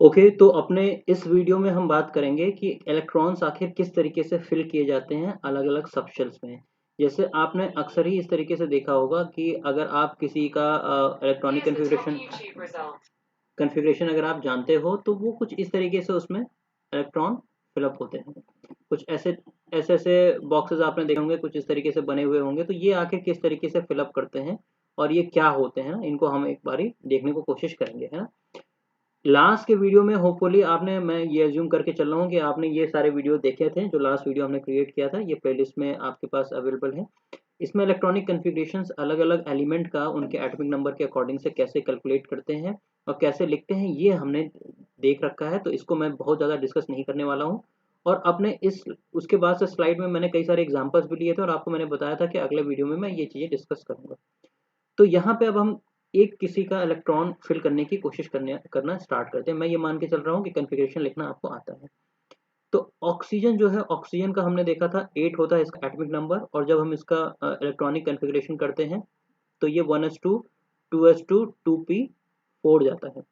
Okay, तो अपने इस वीडियो में हम बात करेंगे कि इलेक्ट्रॉन्स आखिर किस तरीके से फिल किए जाते हैं अलग अलग सबशेल्स में। जैसे आपने अक्सर ही इस तरीके से देखा होगा कि अगर आप किसी का इलेक्ट्रॉनिक कन्फिग्रेशन अगर आप जानते हो तो वो कुछ इस तरीके से उसमें इलेक्ट्रॉन फिलअप होते हैं। कुछ ऐसे ऐसे ऐसे बॉक्सेस आपने देखे होंगे, कुछ इस तरीके से बने हुए होंगे। तो ये आखिर किस तरीके से फिलअप करते हैं और ये क्या होते हैं, इनको हम एक बारी देखने को कोशिश करेंगे, है ना। लास्ट के वीडियो में होपफुली आपने, मैं ये अज्यूम करके चल रहा हूँ कि आपने ये सारे वीडियो देखे थे। जो लास्ट वीडियो हमने क्रिएट किया था, ये प्लेलिस्ट में आपके पास अवेलेबल है। इसमें इलेक्ट्रॉनिक कन्फिग्रेशंस अलग अलग एलिमेंट का उनके एटॉमिक नंबर के अकॉर्डिंग से कैसे कैलकुलेट करते हैं और कैसे लिखते हैं, ये हमने देख रखा है। तो इसको मैं बहुत ज़्यादा डिस्कस नहीं करने वाला हूँ। और अपने इस उसके बाद से स्लाइड में मैंने कई सारे एग्जाम्पल्स भी लिए थे और आपको मैंने बताया था कि अगले वीडियो में मैं ये चीज़ें डिस्कस करूँगा। तो यहाँ पे अब हम एक किसी का इलेक्ट्रॉन फिल करने की कोशिश करना स्टार्ट करते हैं। मैं ये मान के चल रहा हूँ कि कन्फिग्रेशन लिखना आपको आता है। तो ऑक्सीजन जो है, ऑक्सीजन का हमने देखा था 8 होता है इसका एटॉमिक नंबर। और जब हम इसका इलेक्ट्रॉनिक कन्फिग्रेशन करते हैं तो ये 1s2 2s2 2p4 जाता है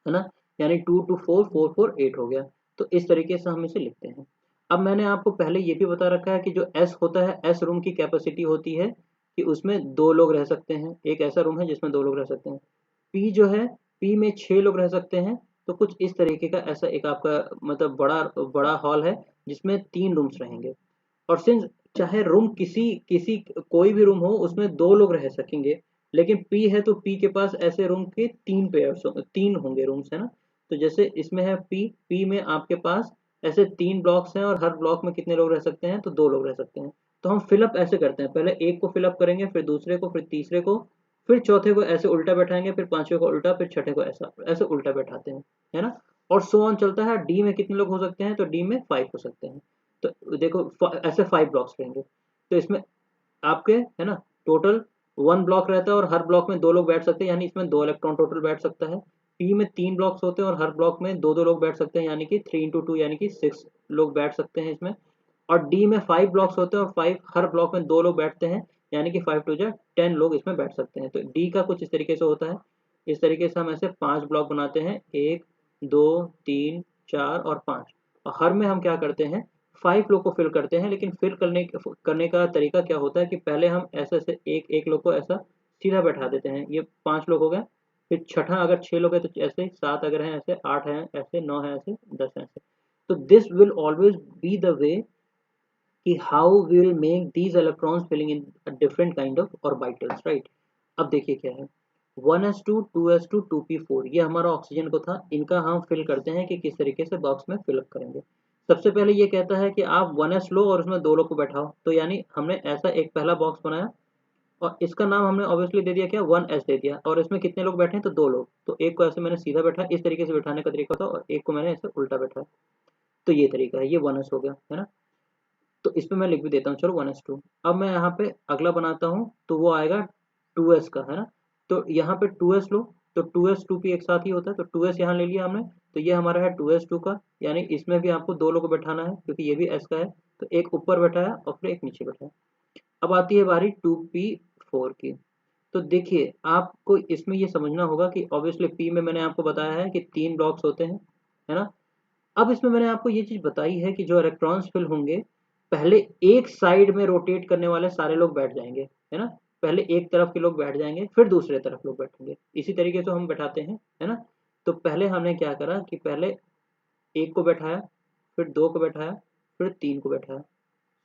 ना। यानी 2 2 4 4 4 8 हो गया। तो इस तरीके से हम इसे लिखते हैं। अब मैंने आपको पहले ये भी बता रखा है कि जो एस होता है, एस रूम की कैपेसिटी होती है कि उसमें 2 लोग रह सकते हैं। एक ऐसा रूम है जिसमें 2 लोग रह सकते हैं। पी जो है, पी में 6 लोग रह सकते हैं। तो कुछ इस तरीके का ऐसा एक आपका मतलब बड़ा बड़ा हॉल है जिसमें 3 रूम्स रहेंगे। और सिंस चाहे रूम किसी किसी कोई भी रूम हो, उसमें 2 लोग रह सकेंगे। लेकिन पी है तो पी के पास ऐसे रूम के 3 पेयर्स, 3 होंगे रूम्स, है ना। तो जैसे इसमें है पी, पी में आपके पास ऐसे 3 ब्लॉक्स हैं और हर ब्लॉक में कितने लोग रह सकते हैं, तो 2 लोग रह सकते हैं। तो हम फिलअप ऐसे करते हैं, पहले एक को फिलअप करेंगे, फिर दूसरे को, फिर तीसरे को, फिर चौथे को ऐसे उल्टा बैठाएंगे, फिर पांचवें को उल्टा, फिर छठे को ऐसा ऐसे उल्टा बैठाते हैं, है ना। और सो ऑन चलता है। डी में कितने लोग हो सकते हैं, तो डी में 5 हो सकते हैं। तो देखो ऐसे 5 ब्लॉक्स रहेंगे। तो इसमें आपके, है ना, टोटल 1 ब्लॉक रहता है और हर ब्लॉक में 2 लोग बैठ सकते हैं, यानी इसमें 2 इलेक्ट्रॉन टोटल बैठ सकता है। पी में 3 ब्लॉक्स होते हैं और हर ब्लॉक में 2 2 लोग बैठ सकते हैं, यानी कि 3 इंटू 2 यानी कि 6 लोग बैठ सकते हैं इसमें। और डी में 5 ब्लॉक्स होते हैं और 5 हर ब्लॉक में 2 लोग बैठते हैं, यानी कि 5 टू जा 10 लोग इसमें बैठ सकते हैं। तो डी का कुछ इस तरीके से होता है। इस तरीके से हम ऐसे 5 ब्लॉक बनाते हैं, 1 2 3 4 और 5। और हर में हम क्या करते हैं, 5 लोग को फिल करते हैं। लेकिन फिल करने का तरीका क्या होता है कि पहले हम ऐसे ऐसे एक एक लोग को ऐसा सीधा बैठा देते हैं। ये 5 लोग हो गए। फिर छठा अगर 6 लोग हैं तो ऐसे, 7 अगर हैं ऐसे, 8 हैं ऐसे, 9 हैं ऐसे, 10 हैं ऐसे। तो this will always be the way कि how we will make these electrons filling in different kind of orbitals, right. अब देखिए क्या है, 1s2 2s2 2p4, ये हमारा ऑक्सीजन को था। इनका हम फिल करते हैं कि किस तरीके से बॉक्स में फिलअप करेंगे। सबसे पहले ये कहता है कि आप 1s लो और उसमें 2 लोग को बैठाओ। तो यानी हमने ऐसा एक पहला बॉक्स बनाया और इसका नाम हमने ऑब्वियसली दे दिया क्या, 1s दे दिया। और इसमें कितने लोग बैठे हैं, तो 2 लोग। तो एक को ऐसे मैंने सीधा बैठा, इस तरीके से बैठाने का तरीका था, और एक को मैंने ऐसे उल्टा बैठाया। तो ये तरीका है, ये 1s हो गया, है ना। तो इसमें मैं लिख भी देता हूँ, चलो 1s2। अब मैं यहाँ पे अगला बनाता हूँ तो वो आएगा 2s का, है ना। तो यहाँ पे 2s लो, तो 2s 2p एक साथ ही होता है, तो 2s यहाँ ले लिया हमने। तो ये हमारा है 2s2 का, यानी इसमें भी आपको 2 लोग को बैठाना है क्योंकि ये भी s का है। तो एक ऊपर बैठाया और फिर एक नीचे बैठाया। अब आती है बारी 2p4 की। तो देखिए आपको इसमें ये समझना होगा कि ऑब्वियसली p में मैंने आपको बताया है कि 3 ब्लॉक्स होते हैं, है ना। अब इसमें मैंने आपको ये चीज बताई है कि जो इलेक्ट्रॉन्स फिल होंगे, पहले एक साइड में रोटेट करने वाले सारे लोग बैठ जाएंगे, है ना। पहले एक तरफ के लोग बैठ जाएंगे, फिर दूसरे तरफ लोग बैठेंगे। इसी तरीके से हम बैठाते हैं, है ना। तो पहले हमने क्या करा कि पहले एक को बैठाया, फिर 2 को बैठाया, फिर 3 को बैठाया,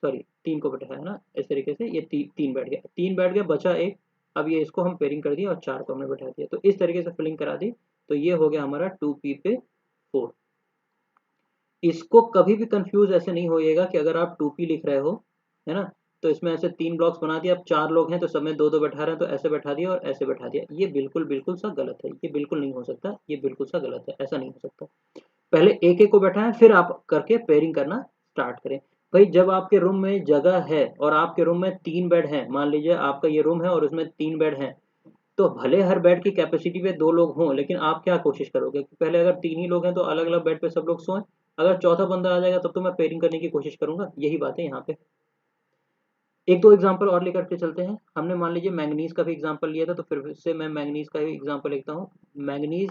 सॉरी 3 को बैठाया, है ना। इस तरीके से ये 3 बैठ गया, 3 बैठ गया, बचा एक। अब ये इसको हम पेयरिंग कर दिया और 4 को हमने बैठा दिया। तो इस तरीके से फिलिंग करा दी। तो ये हो गया हमारा 2p पे 4। इसको कभी भी कंफ्यूज ऐसे नहीं होइएगा कि अगर आप 2p लिख रहे हो, है ना, तो इसमें ऐसे 3 ब्लॉक्स बना दिया। अब 4 लोग हैं तो सब में 2 2 बैठा रहे हैं, तो ऐसे बैठा दिया और ऐसे बैठा दिया। ये बिल्कुल बिल्कुल सा गलत है, ये बिल्कुल नहीं हो सकता, ये बिल्कुल सा गलत है, ऐसा नहीं हो सकता। पहले एक एक को बैठाएं, फिर आप करके पेयरिंग करना स्टार्ट करें। भाई जब आपके रूम में जगह है और आपके रूम में 3 बेड हैं, मान लीजिए आपका ये रूम है और उसमें 3 बेड हैं, तो भले हर बेड की कैपेसिटी पे 2 लोग हों, लेकिन आप क्या कोशिश करोगे कि पहले अगर 3 ही लोग हैं तो अलग अलग बेड पे सब लोग सोएं। अगर चौथा बंदा आ जाएगा तब तो मैं पेयरिंग करने की कोशिश करूंगा। यही बात है यहाँ पे। एक दो एग्जांपल और लेकर के चलते हैं। हमने मान लीजिए मैंगनीज का भी एग्जांपल लिया था, तो फिर से मैं मैंगनीज का भी एग्जांपल लिखता हूँ। मैंगनीज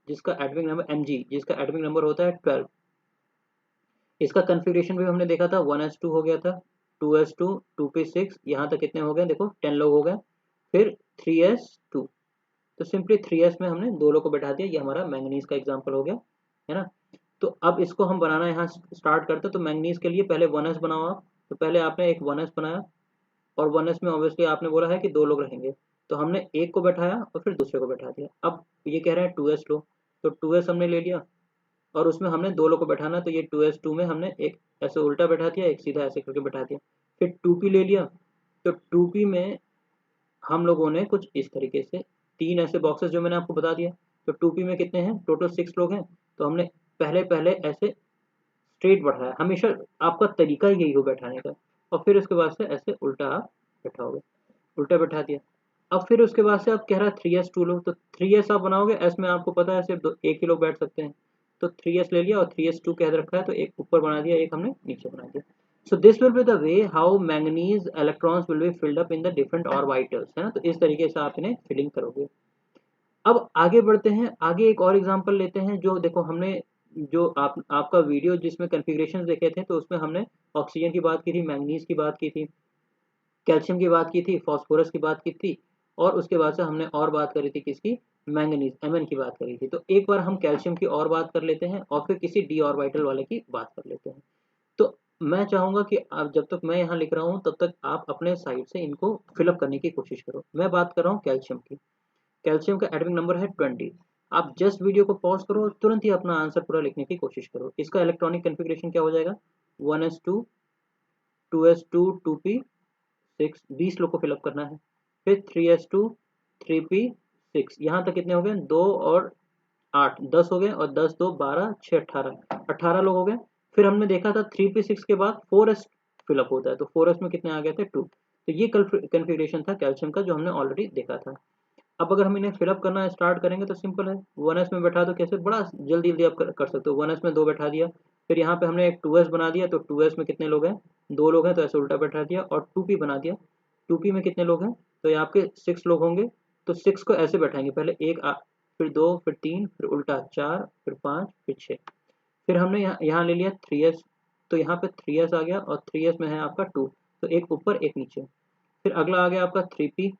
जिसका एटॉमिक नंबर Mg, जिसका एटॉमिक नंबर होता है 12। इसका कन्फिग्रेशन भी हमने देखा था, 1s2 हो गया था, 2s2, 2p6, यहाँ तक कितने हो गए देखो 10 लोग हो गए, फिर 3s2। तो सिंपली 3s में हमने 2 लोग को बैठा दिया। ये हमारा मैंगनीज का एग्जाम्पल हो गया, है ना। तो अब इसको हम बनाना यहाँ स्टार्ट करते हैं। तो मैंगनीज के लिए पहले 1s बनाओ आप। तो पहले आपने एक 1s बनाया, और 1s में ऑब्वियसली आपने बोला है कि 2 लोग रहेंगे, तो हमने एक को बैठाया और फिर दूसरे को बैठा दिया। अब ये कह रहे हैं 2s लो, तो 2s हमने ले लिया, और उसमें हमने 2 लोग को बैठाना, तो ये 2s2 में हमने एक ऐसे उल्टा बैठा दिया, एक सीधा ऐसे करके बैठा दिया। फिर 2p ले लिया, तो 2p में हम लोगों ने कुछ इस तरीके से 3 ऐसे बॉक्सेस जो मैंने आपको बता दिया। तो 2p में कितने हैं, टोटल 6 लोग हैं, तो हमने पहले पहले ऐसे स्ट्रेट बढ़ाया। हमेशा आपका तरीका ही यही हो बैठाने का, और फिर उसके बाद से ऐसे उल्टा आप बैठाओगे, उल्टा बैठा दिया। अब फिर उसके बाद से आप कह रहा है 3s2 लो, तो 3s आप बनाओगे, s में आपको पता है सिर्फ एक ही लोग बैठ सकते हैं, तो 3s ले लिया, और 3s2 कह रखा है तो एक ऊपर बना दिया, एक हमने नीचे बना दिया। So this will be the way how manganese electrons will be filled up in the different orbitals, है ना। तो इस तरीके से आप इन्हें फिलिंग करोगे। अब आगे बढ़ते हैं, आगे एक और एग्जांपल लेते हैं। जो देखो हमने जो आपका वीडियो जिसमें कॉन्फ़िगरेशंस देखे थे, तो उसमें हमने ऑक्सीजन की बात की थी, मैंगनीज की बात की थी, कैल्शियम की बात की थी, फास्फोरस की बात की थी, और उसके बाद से हमने और बात करी थी किसकी, मैंगनीज Mn की बात करी थी। तो एक बार हम कैल्शियम की और बात कर लेते हैं, और फिर किसी डी ऑर्बिटल वाले की बात कर लेते हैं। तो मैं चाहूंगा कि आप जब तक मैं यहाँ लिख रहा हूँ तब तक आप अपने साइड से इनको फिलअप करने की कोशिश करो। मैं बात कर रहा हूँ कैल्शियम की। कैल्शियम का एटॉमिक नंबर है 20। आप जस्ट वीडियो को पॉज करो और तुरंत ही अपना आंसर पूरा लिखने की कोशिश करो। इसका इलेक्ट्रॉनिक कन्फिग्रेशन क्या हो जाएगा, 1s2, 2s2, 2p6, 20 लोग को फिलअप करना है। फिर 3s2, 3p6, यहाँ तक कितने हो गए, 2 और 8, 10 हो गए, और 10 2 12 6 18, 18 लोग हो गए। फिर हमने देखा था 3p6 के बाद 4s फिलअप होता है, तो 4s में कितने आ गए थे, 2। तो ये कन्फिग्रेशन था कैल्शियम का जो हमने ऑलरेडी देखा था। अब अगर हम इन्हें फिलअप करना स्टार्ट करेंगे तो सिंपल है, 1s में बैठा दो, कैसे बड़ा जल्दी जल्दी आप कर सकते हो। 1s में 2 बैठा दिया, फिर यहाँ पे हमने एक 2s बना दिया, तो 2s में कितने लोग हैं, 2 लोग हैं, तो ऐसे उल्टा बैठा दिया, और 2p बना दिया। 2p में कितने लोग हैं, तो ये आपके 6 लोग होंगे, तो 6 को ऐसे बैठाएंगे, पहले एक फिर 2, फिर 3, फिर उल्टा 4, फिर 5, फिर 6। फिर हमने यहाँ ले लिया 3s, तो यहाँ पे 3s आ गया, और 3s में है आपका 2, तो एक ऊपर एक नीचे। फिर अगला आ गया आपका 3p,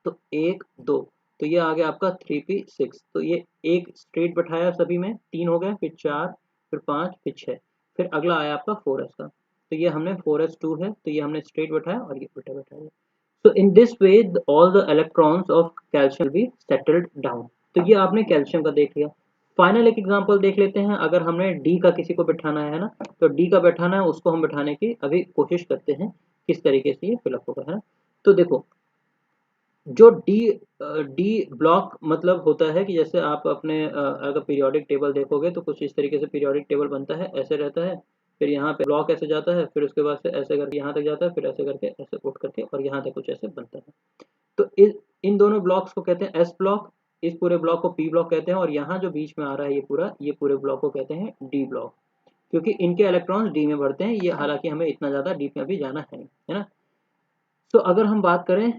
तो 1 2, तो ये आ गया आपका 3p6। तो ये एक स्ट्रेट बैठाया, सभी में 3 हो गए, फिर 4, फिर 5, फिर 6। फिर अगला आया आपका 4s का, तो ये हमने 4s2 है, तो ये हमने स्ट्रेट बैठाया और ये उल्टा बैठाया। So in this way all the electrons of calcium be settled down. तो ये आपने कैल्शियम का देख लिया। फाइनल एक एग्जांपल देख लेते हैं। अगर हमने डी का किसी को बैठाना है ना, तो डी का बैठाना है, उसको हम बैठाने की अभी कोशिश करते हैं किस तरीके से ये फिलअप होगा, है ना। तो देखो, जो डी ब्लॉक मतलब होता है कि जैसे आप अपने अगर पीरियोडिक टेबल देखोगे तो कुछ इस तरीके से पीरियोडिक टेबल बनता है, ऐसे रहता है। फिर यहाँ पे ब्लॉक ऐसे जाता है, फिर उसके बाद से ऐसे करके यहाँ तक जाता है, फिर ऐसे करके ऐसे उठ करके और यहाँ तक कुछ ऐसे बनता है। तो इन दोनों ब्लॉक्स को कहते हैं एस ब्लॉक, इस पूरे ब्लॉक को पी ब्लॉक कहते हैं, और यहाँ जो बीच में आ रहा है ये पूरे ब्लॉक को कहते हैं डी ब्लॉक, क्योंकि इनके इलेक्ट्रॉन्स डी में भरते हैं। ये हालांकि हमें इतना ज़्यादा डीप में अभी जाना है ना। तो अगर हम बात करें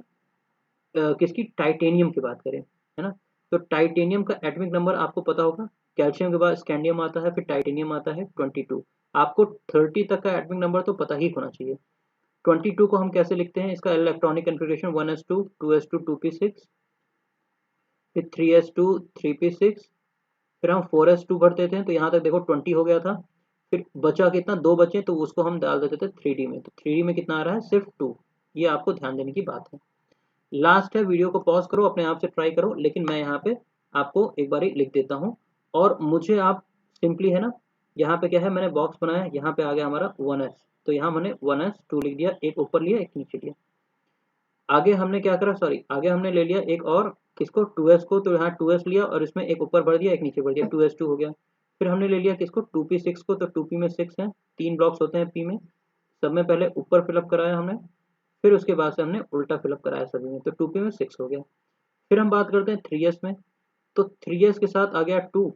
किसकी, टाइटेनियम की बात करें, है ना। तो टाइटेनियम का एटॉमिक नंबर आपको पता होगा, कैल्शियम के बाद स्कैंडियम आता है, फिर टाइटेनियम आता है 22। आपको 30 तक का एटॉमिक नंबर तो पता ही होना चाहिए। 22 को हम कैसे लिखते हैं, इसका electronic configuration 1s2, 2s2, 2p6, फिर 3s2, 3p6, फिर हम 4s2 भर देते हैं, तो यहाँ तक देखो 20 हो गया था। फिर बचा कितना, 2 बचे, तो उसको हम डाल देते थे 3d में, तो 3d में कितना आ रहा है, सिर्फ 2। ये आपको ध्यान देने की बात है। लास्ट है, वीडियो को पॉज करो, अपने आप से ट्राई करो, लेकिन मैं यहाँ पे आपको एक बार लिख देता हूँ, और मुझे आप सिंपली, है ना, यहाँ पे क्या है, मैंने बॉक्स बनाया, यहाँ पे आ गया हमारा 1s, तो यहाँ मैंने 1s2 लिख दिया, एक ऊपर लिया एक नीचे लिया। आगे हमने क्या करा, सॉरी, आगे हमने ले लिया एक और किसको, 2s को, तो यहाँ 2s लिया और इसमें एक ऊपर भर दिया एक नीचे भर दिया, 2s2 हो गया। फिर हमने ले लिया किसको, 2p6 को, तो 2p में 6 है, 3 ब्लॉक्स होते हैं p में, सब में पहले ऊपर फिलअप कराया हमने, फिर उसके बाद से हमने उल्टा फिलअप कराया सभी में, तो 2p में 6 हो गया। फिर हम बात करते हैं 3s में, तो 3s के साथ आ गया 2,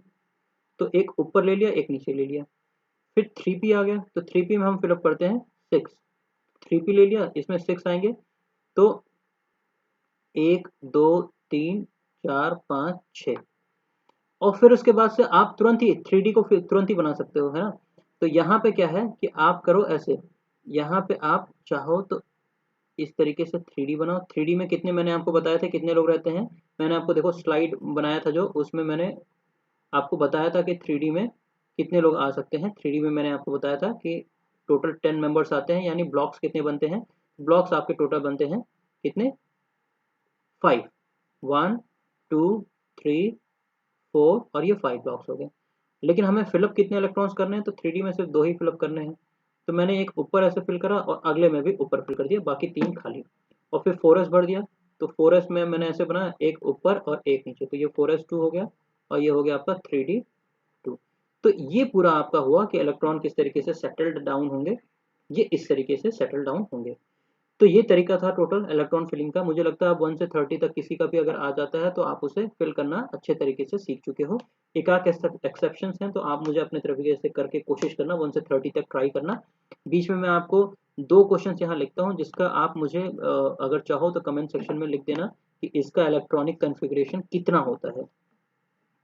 तो एक ऊपर ले लिया एक नीचे ले लिया। फिर 3p आ गया, तो 3p में हम फिलअप करते हैं 6, 3p ले लिया, इसमें 6 आएंगे, तो 1 2 3 4 5 6। और फिर उसके बाद से आप तुरंत ही 3D को फिर तुरंत ही बना सकते हो, है ना। तो यहाँ पे क्या है कि आप करो ऐसे, यहाँ पे आप चाहो तो इस तरीके से 3D बनाओ। 3D में कितने, मैंने आपको बताया था कितने लोग रहते हैं, मैंने आपको देखो स्लाइड बनाया था जो, उसमें मैंने आपको बताया था कि 3D में कितने लोग आ सकते हैं। 3D में मैंने आपको बताया था कि टोटल 10 मेंबर्स आते हैं, यानी ब्लॉक्स कितने बनते हैं, ब्लॉक्स आपके टोटल बनते हैं कितने, 5, 1 2 3 4 और ये 5 ब्लॉक्स हो गए। लेकिन हमें फिलअप कितने इलेक्ट्रॉन्स करने हैं, तो 3D में सिर्फ 2 ही फिलअप करने हैं। तो मैंने एक ऊपर ऐसे फिल करा और अगले में भी ऊपर फिल कर दिया, बाकी 3 खाली। और फिर 4s भर दिया, तो 4s में मैंने ऐसे बनाया, एक ऊपर और एक नीचे, तो ये 4s2 हो गया और ये हो गया आपका 3D2। तो ये पूरा आपका हुआ कि इलेक्ट्रॉन किस तरीके से सेटल्ड डाउन होंगे, ये इस तरीके से सेटल डाउन होंगे। तो ये तरीका था टोटल इलेक्ट्रॉन फिलिंग का। मुझे लगता है अब 1 से 30 तक किसी का भी अगर आ जाता है तो आप उसे फिल करना अच्छे तरीके से सीख चुके हो। एक आध एक्सेप्शंस हैं, तो आप मुझे अपने तरीके से करके कोशिश करना, 1 से 30 तक ट्राई करना। बीच में मैं आपको 2 क्वेश्चंस यहाँ लिखता हूँ, जिसका आप मुझे अगर चाहो तो कमेंट सेक्शन में लिख देना कि इसका इलेक्ट्रॉनिक कॉन्फ़िगरेशन कितना होता है।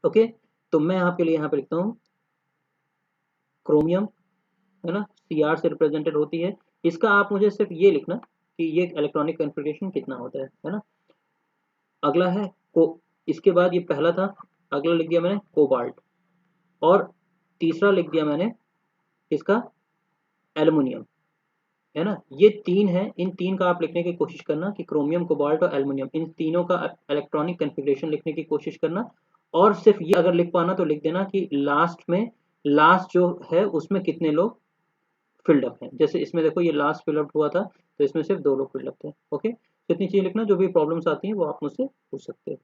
ओके, तो मैं आपके लिए यहाँ पे लिखता हूँ क्रोमियम, है ना, Cr से रिप्रेजेंटेड होती है। इसका आप मुझे सिर्फ ये लिखना कि ये इलेक्ट्रॉनिक कॉन्फ़िगरेशन कितना होता है ना। अगला है को, इसके बाद ये पहला था, अगला लिख दिया मैंने कोबाल्ट, और तीसरा लिख दिया मैंने इसका एल्युमिनियम, है ना। ये 3 है, इन 3 का आप लिखने की कोशिश करना कि क्रोमियम, कोबाल्ट और एल्युमिनियम, इन तीनों का इलेक्ट्रॉनिक कॉन्फ़िगरेशन लिखने की कोशिश करना। और सिर्फ ये अगर लिख पाना तो लिख देना कि लास्ट में, लास्ट जो है उसमें कितने लोग फिल्ड अप हैं। जैसे इसमें देखो ये लास्ट फिल अप हुआ था, तो इसमें सिर्फ 2 लोग फिल्ड अप थे। ओके, तो इतनी चीज़ें लिखना, जो भी प्रॉब्लम्स आती हैं वो आप मुझसे पूछ सकते हो।